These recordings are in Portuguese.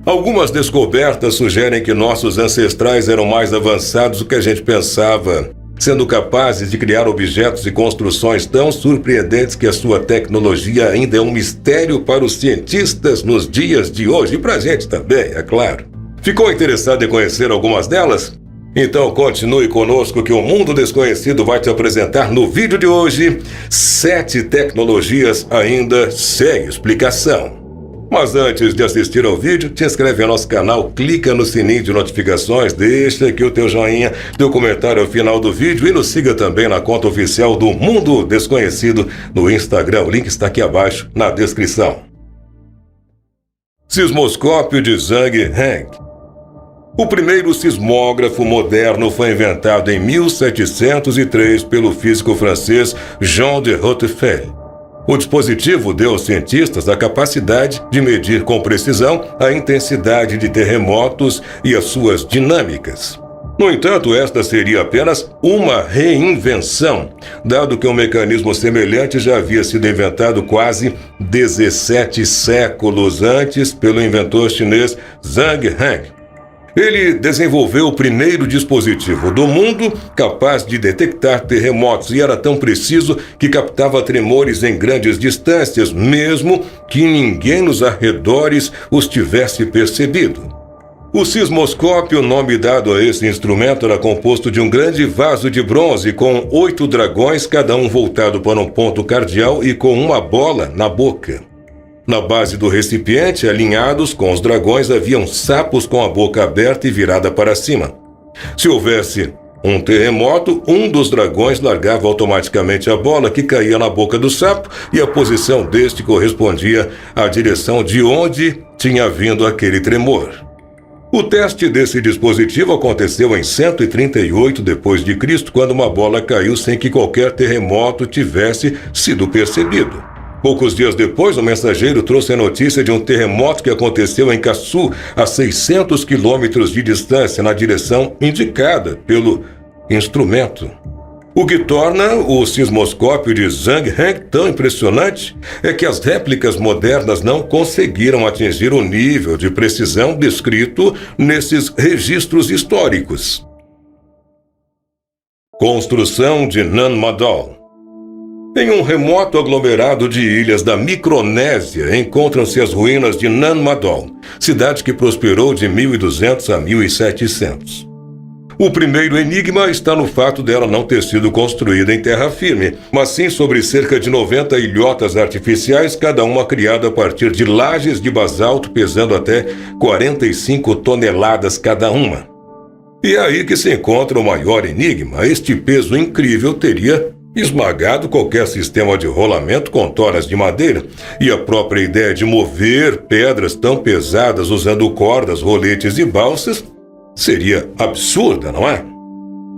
Algumas descobertas sugerem que nossos ancestrais eram mais avançados do que a gente pensava, sendo capazes de criar objetos e construções tão surpreendentes que a sua tecnologia ainda é um mistério para os cientistas nos dias de hoje, e para a gente também, é claro. Ficou interessado em conhecer algumas delas? Então continue conosco que o Mundo Desconhecido vai te apresentar no vídeo de hoje 7 tecnologias ainda sem explicação. Mas antes de assistir ao vídeo, te inscreve no nosso canal, clica no sininho de notificações, deixa aqui o teu joinha, teu comentário ao final do vídeo e nos siga também na conta oficial do Mundo Desconhecido no Instagram. O link está aqui abaixo na descrição. Sismoscópio de Zhang Heng. O primeiro sismógrafo moderno foi inventado em 1703 pelo físico francês Jean de Hautefeuille. O dispositivo deu aos cientistas a capacidade de medir com precisão a intensidade de terremotos e as suas dinâmicas. No entanto, esta seria apenas uma reinvenção, dado que um mecanismo semelhante já havia sido inventado quase 17 séculos antes pelo inventor chinês Zhang Heng. Ele desenvolveu o primeiro dispositivo do mundo capaz de detectar terremotos e era tão preciso que captava tremores em grandes distâncias, mesmo que ninguém nos arredores os tivesse percebido. O sismoscópio, nome dado a esse instrumento, era composto de um grande vaso de bronze com 8 dragões, cada um voltado para um ponto cardial e com uma bola na boca. Na base do recipiente, alinhados com os dragões, haviam sapos com a boca aberta e virada para cima. Se houvesse um terremoto, um dos dragões largava automaticamente a bola que caía na boca do sapo e a posição deste correspondia à direção de onde tinha vindo aquele tremor. O teste desse dispositivo aconteceu em 138 d.C., quando uma bola caiu sem que qualquer terremoto tivesse sido percebido. Poucos dias depois, o mensageiro trouxe a notícia de um terremoto que aconteceu em Kasu, a 600 quilômetros de distância, na direção indicada pelo instrumento. O que torna o sismoscópio de Zhang Heng tão impressionante é que as réplicas modernas não conseguiram atingir o nível de precisão descrito nesses registros históricos. Construção de Nan Madol. Em um remoto aglomerado de ilhas da Micronésia, encontram-se as ruínas de Nan Madol, cidade que prosperou de 1200 a 1700. O primeiro enigma está no fato dela não ter sido construída em terra firme, mas sim sobre cerca de 90 ilhotas artificiais, cada uma criada a partir de lajes de basalto pesando até 45 toneladas cada uma. E é aí que se encontra o maior enigma. Este peso incrível teria esmagado qualquer sistema de rolamento com toras de madeira, e a própria ideia de mover pedras tão pesadas usando cordas, roletes e balsas seria absurda, não é?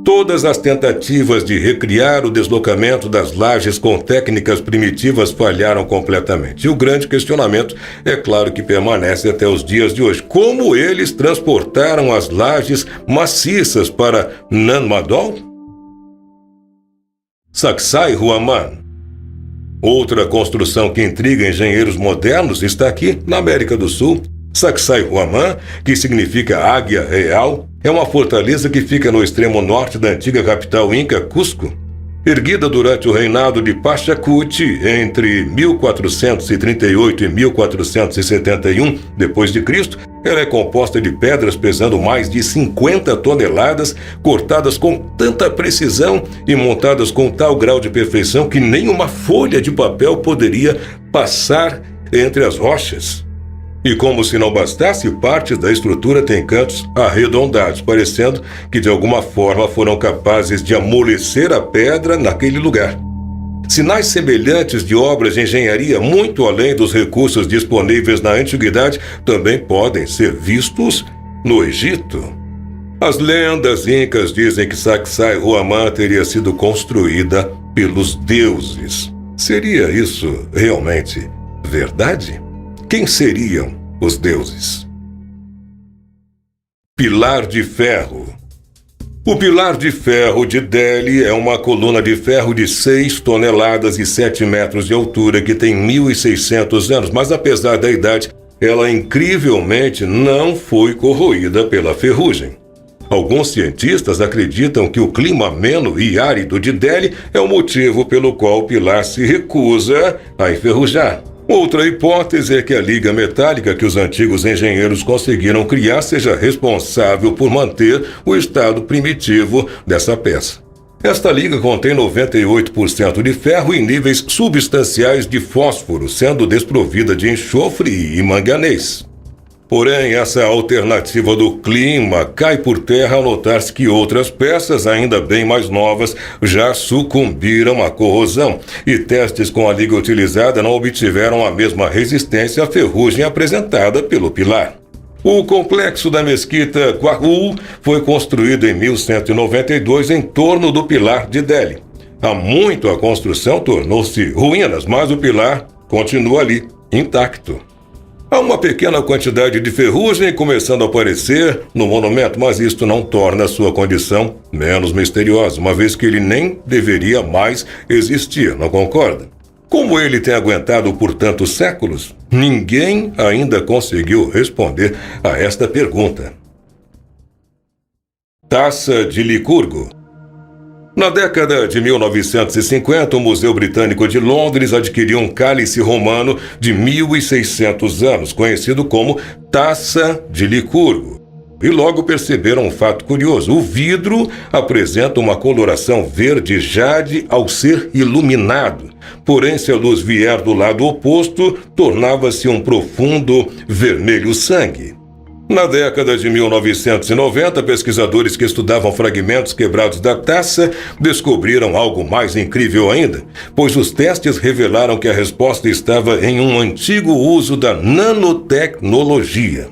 Todas as tentativas de recriar o deslocamento das lajes com técnicas primitivas falharam completamente. E o grande questionamento, é claro que permanece até os dias de hoje. Como eles transportaram as lajes maciças para Nan Madol? Sacsayhuaman. Outra construção que intriga engenheiros modernos está aqui na América do Sul. Sacsayhuaman, que significa Águia Real, é uma fortaleza que fica no extremo norte da antiga capital inca, Cusco. Erguida durante o reinado de Pachacuti entre 1438 e 1471 d.C., ela é composta de pedras pesando mais de 50 toneladas, cortadas com tanta precisão e montadas com tal grau de perfeição que nem uma folha de papel poderia passar entre as rochas. E como se não bastasse, partes da estrutura têm cantos arredondados, parecendo que de alguma forma foram capazes de amolecer a pedra naquele lugar. Sinais semelhantes de obras de engenharia muito além dos recursos disponíveis na antiguidade também podem ser vistos no Egito. As lendas incas dizem que Sacsayhuaman teria sido construída pelos deuses. Seria isso realmente verdade? Quem seriam os deuses? Pilar de Ferro. O Pilar de Ferro de Delhi é uma coluna de ferro de 6 toneladas e 7 metros de altura que tem 1.600 anos, mas apesar da idade, Ela incrivelmente não foi corroída pela ferrugem. Alguns cientistas acreditam que o clima ameno e árido de Delhi é o motivo pelo qual o pilar se recusa a enferrujar. Outra hipótese é que a liga metálica que os antigos engenheiros conseguiram criar seja responsável por manter o estado primitivo dessa peça. Esta liga contém 98% de ferro e níveis substanciais de fósforo, sendo desprovida de enxofre e manganês. Porém, essa alternativa do clima cai por terra ao notar-se que outras peças, ainda bem mais novas, já sucumbiram à corrosão, e testes com a liga utilizada não obtiveram a mesma resistência à ferrugem apresentada pelo pilar. O complexo da mesquita Quahul foi construído em 1192 em torno do pilar de Delhi. Há muito a construção tornou-se ruínas, mas o pilar continua ali, intacto. Há uma pequena quantidade de ferrugem começando a aparecer no monumento, mas isto não torna sua condição menos misteriosa, uma vez que ele nem deveria mais existir, não concorda? Como ele tem aguentado por tantos séculos, ninguém ainda conseguiu responder a esta pergunta. Taça de Licurgo. Na década de 1950, o Museu Britânico de Londres adquiriu um cálice romano de 1.600 anos, conhecido como Taça de Licurgo. E logo perceberam um fato curioso: o vidro apresenta uma coloração verde jade ao ser iluminado. Porém, se a luz vier do lado oposto, tornava-se um profundo vermelho sangue. Na década de 1990, pesquisadores que estudavam fragmentos quebrados da taça descobriram algo mais incrível ainda, pois os testes revelaram que a resposta estava em um antigo uso da nanotecnologia.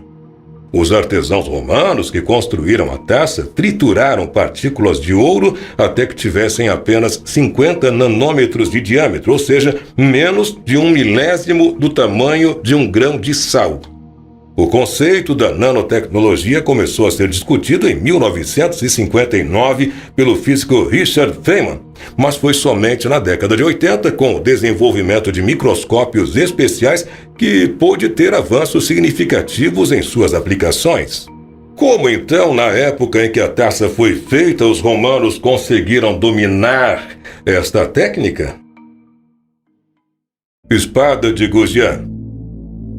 Os artesãos romanos que construíram a taça trituraram partículas de ouro até que tivessem apenas 50 nanômetros de diâmetro, ou seja, menos de 1/1000 do tamanho de um grão de sal. O conceito da nanotecnologia começou a ser discutido em 1959 pelo físico Richard Feynman, mas foi somente na década de 80, com o desenvolvimento de microscópios especiais, que pôde ter avanços significativos em suas aplicações. Como então, na época em que a taça foi feita, os romanos conseguiram dominar esta técnica? Espada de Goujian.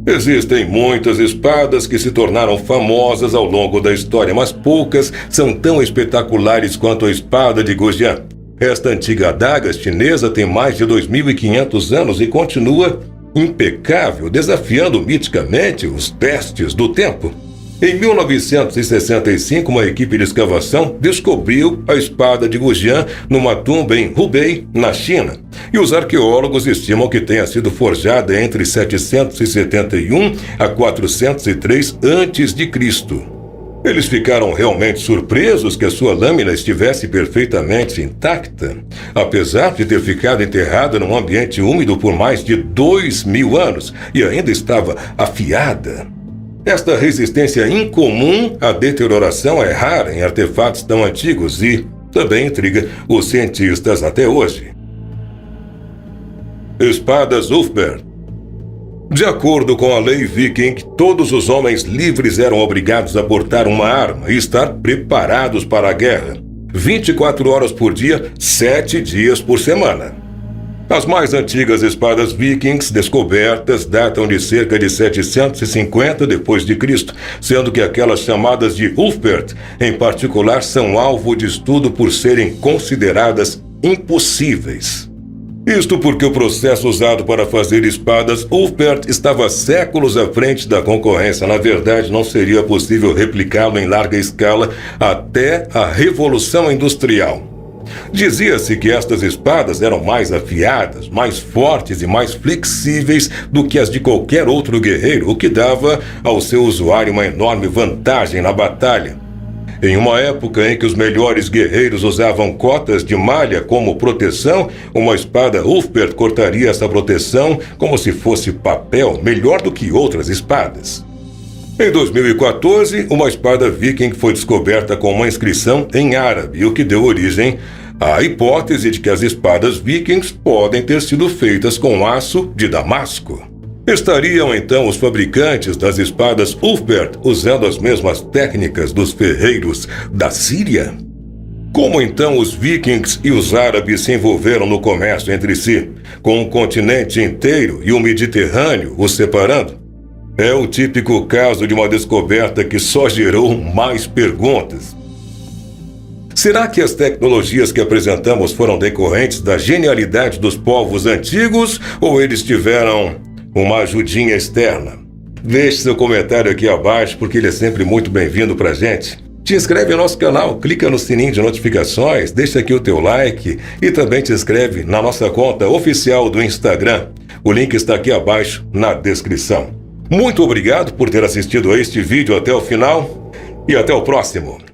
Existem muitas espadas que se tornaram famosas ao longo da história, mas poucas são tão espetaculares quanto a espada de Goujian. Esta antiga adaga chinesa tem mais de 2.500 anos e continua impecável, desafiando miticamente os testes do tempo. Em 1965, uma equipe de escavação descobriu a espada de Goujian numa tumba em Hubei, na China. E os arqueólogos estimam que tenha sido forjada entre 771 a 403 a.C. Eles ficaram realmente surpresos que a sua lâmina estivesse perfeitamente intacta, apesar de ter ficado enterrada num ambiente úmido por mais de 2.000 anos e ainda estava afiada. Esta resistência incomum à deterioração é rara em artefatos tão antigos e também intriga os cientistas até hoje. Espadas Ulfberht. De acordo com a lei viking, todos os homens livres eram obrigados a portar uma arma e estar preparados para a guerra, 24 horas por dia, 7 dias por semana. As mais antigas espadas vikings descobertas datam de cerca de 750 d.C., sendo que aquelas chamadas de Ulfberht, em particular, são alvo de estudo por serem consideradas impossíveis. Isto porque o processo usado para fazer espadas Ulfberht estava séculos à frente da concorrência. Na verdade, não seria possível replicá-lo em larga escala até a Revolução Industrial. Dizia-se que estas espadas eram mais afiadas, mais fortes e mais flexíveis do que as de qualquer outro guerreiro, o que dava ao seu usuário uma enorme vantagem na batalha. Em uma época em que os melhores guerreiros usavam cotas de malha como proteção, uma espada Ulfberht cortaria essa proteção como se fosse papel, melhor do que outras espadas. Em 2014, uma espada viking foi descoberta com uma inscrição em árabe, o que deu origem à hipótese de que as espadas vikings podem ter sido feitas com aço de Damasco. Estariam então os fabricantes das espadas Ulfberht usando as mesmas técnicas dos ferreiros da Síria? Como então os vikings e os árabes se envolveram no comércio entre si, com o continente inteiro e o Mediterrâneo os separando? É o típico caso de uma descoberta que só gerou mais perguntas. Será que as tecnologias que apresentamos foram decorrentes da genialidade dos povos antigos ou eles tiveram uma ajudinha externa? Deixe seu comentário aqui abaixo porque ele é sempre muito bem-vindo pra gente. Te inscreve no nosso canal, clica no sininho de notificações, deixa aqui o teu like e também te inscreve na nossa conta oficial do Instagram. O link está aqui abaixo na descrição. Muito obrigado por ter assistido a este vídeo até o final e até o próximo.